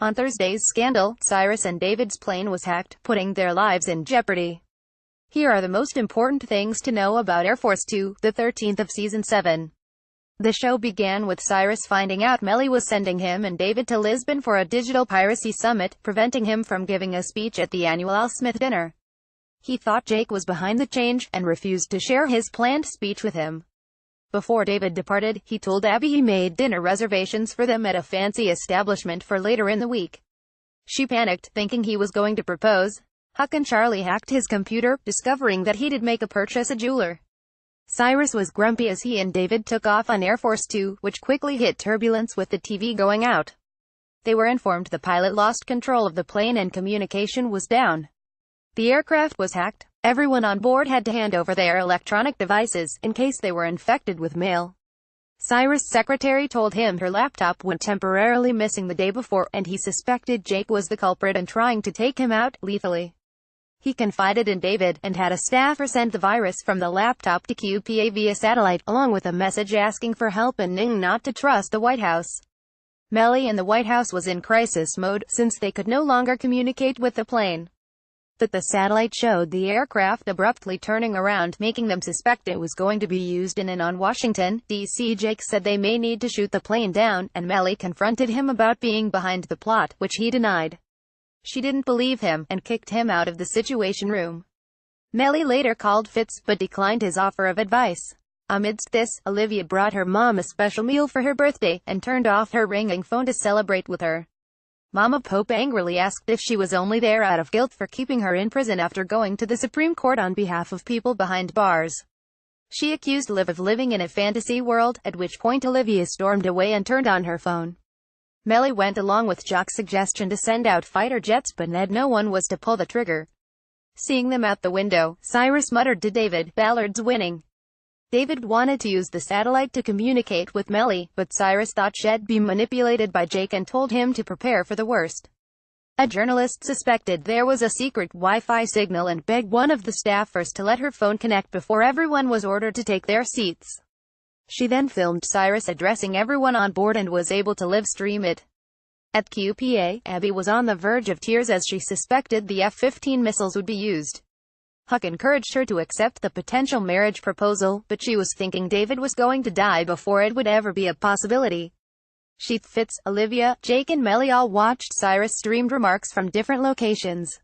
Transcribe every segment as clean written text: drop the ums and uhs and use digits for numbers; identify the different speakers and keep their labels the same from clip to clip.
Speaker 1: On Thursday's scandal, Cyrus and David's plane was hacked, putting their lives in jeopardy. Here are the most important things to know about Air Force 2, the 13th of Season 7. The show began with Cyrus finding out Melly was sending him and David to Lisbon for a digital piracy summit, preventing him from giving a speech at the annual Al Smith dinner. He thought Jake was behind the change, and refused to share his planned speech with him. Before David departed, he told Abby he made dinner reservations for them at a fancy establishment for later in the week. She panicked, thinking he was going to propose. Huck and Charlie hacked his computer, discovering that he did make a purchase at a jeweler. Cyrus was grumpy as he and David took off on Air Force 2, which quickly hit turbulence with the TV going out. They were informed the pilot lost control of the plane and communication was down. The aircraft was hacked. Everyone on board had to hand over their electronic devices, in case they were infected with mail. Cyrus' secretary told him her laptop went temporarily missing the day before, and he suspected Jake was the culprit and trying to take him out, lethally. He confided in David, and had a staffer send the virus from the laptop to QPA via satellite, along with a message asking for help and not to trust the White House. Melly and the White House was in crisis mode, since they could no longer communicate with the plane. But the satellite showed the aircraft abruptly turning around, making them suspect it was going to be used in and on Washington, D.C. Jake said they may need to shoot the plane down, and Melly confronted him about being behind the plot, which he denied. She didn't believe him, and kicked him out of the Situation Room. Melly later called Fitz, but declined his offer of advice. Amidst this, Olivia brought her mom a special meal for her birthday, and turned off her ringing phone to celebrate with her. Mama Pope angrily asked if she was only there out of guilt for keeping her in prison after going to the Supreme Court on behalf of people behind bars. She accused Liv of living in a fantasy world, at which point Olivia stormed away and turned on her phone. Melly went along with Jock's suggestion to send out fighter jets, but no one was to pull the trigger. Seeing them out the window, Cyrus muttered to David, "Ballard's winning." David wanted to use the satellite to communicate with Melly, but Cyrus thought she'd be manipulated by Jake and told him to prepare for the worst. A journalist suspected there was a secret Wi-Fi signal and begged one of the staffers to let her phone connect before everyone was ordered to take their seats. She then filmed Cyrus addressing everyone on board and was able to live stream it. At QPA, Abby was on the verge of tears as she suspected the F-15 missiles would be used. Huck encouraged her to accept the potential marriage proposal, but she was thinking David was going to die before it would ever be a possibility. She, Fitz, Olivia, Jake and Melly all watched Cyrus streamed remarks from different locations.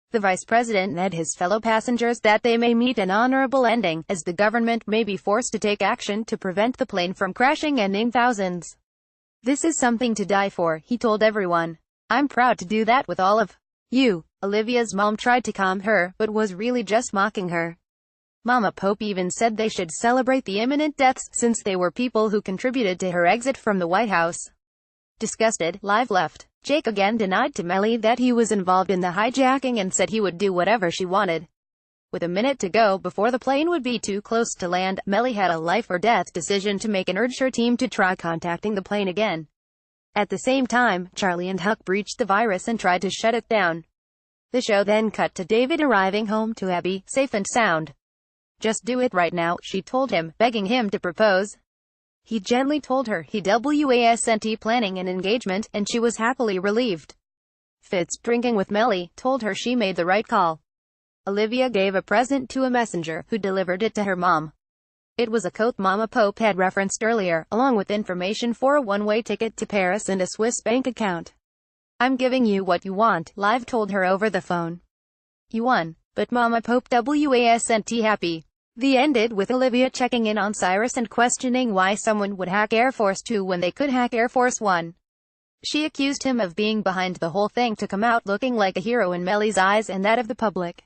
Speaker 1: The vice president led his fellow passengers that they may meet an honorable ending, as the government may be forced to take action to prevent the plane from crashing, ending thousands. "This is something to die for," he told everyone. "I'm proud to do that with all of you." Olivia's mom tried to calm her, but was really just mocking her. Mama Pope even said they should celebrate the imminent deaths, since they were people who contributed to her exit from the White House. Disgusted, Liv left. Jake again denied to Melly that he was involved in the hijacking and said he would do whatever she wanted. With a minute to go before the plane would be too close to land, Melly had a life-or-death decision to make and urged her team to try contacting the plane again. At the same time, Charlie and Huck breached the virus and tried to shut it down. The show then cut to David arriving home to Abby, safe and sound. "Just do it right now," she told him, begging him to propose. He gently told her he wasn't planning an engagement, and she was happily relieved. Fitz, drinking with Melly, told her she made the right call. Olivia gave a present to a messenger, who delivered it to her mom. It was a coat Mama Pope had referenced earlier, along with information for a one-way ticket to Paris and a Swiss bank account. "I'm giving you what you want," Liv told her over the phone. "You won, but Mama Pope wasn't happy." The ended with Olivia checking in on Cyrus and questioning why someone would hack Air Force 2 when they could hack Air Force 1. She accused him of being behind the whole thing to come out looking like a hero in Melly's eyes and that of the public.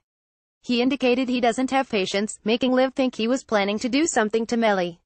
Speaker 1: He indicated he doesn't have patience, making Liv think he was planning to do something to Melly.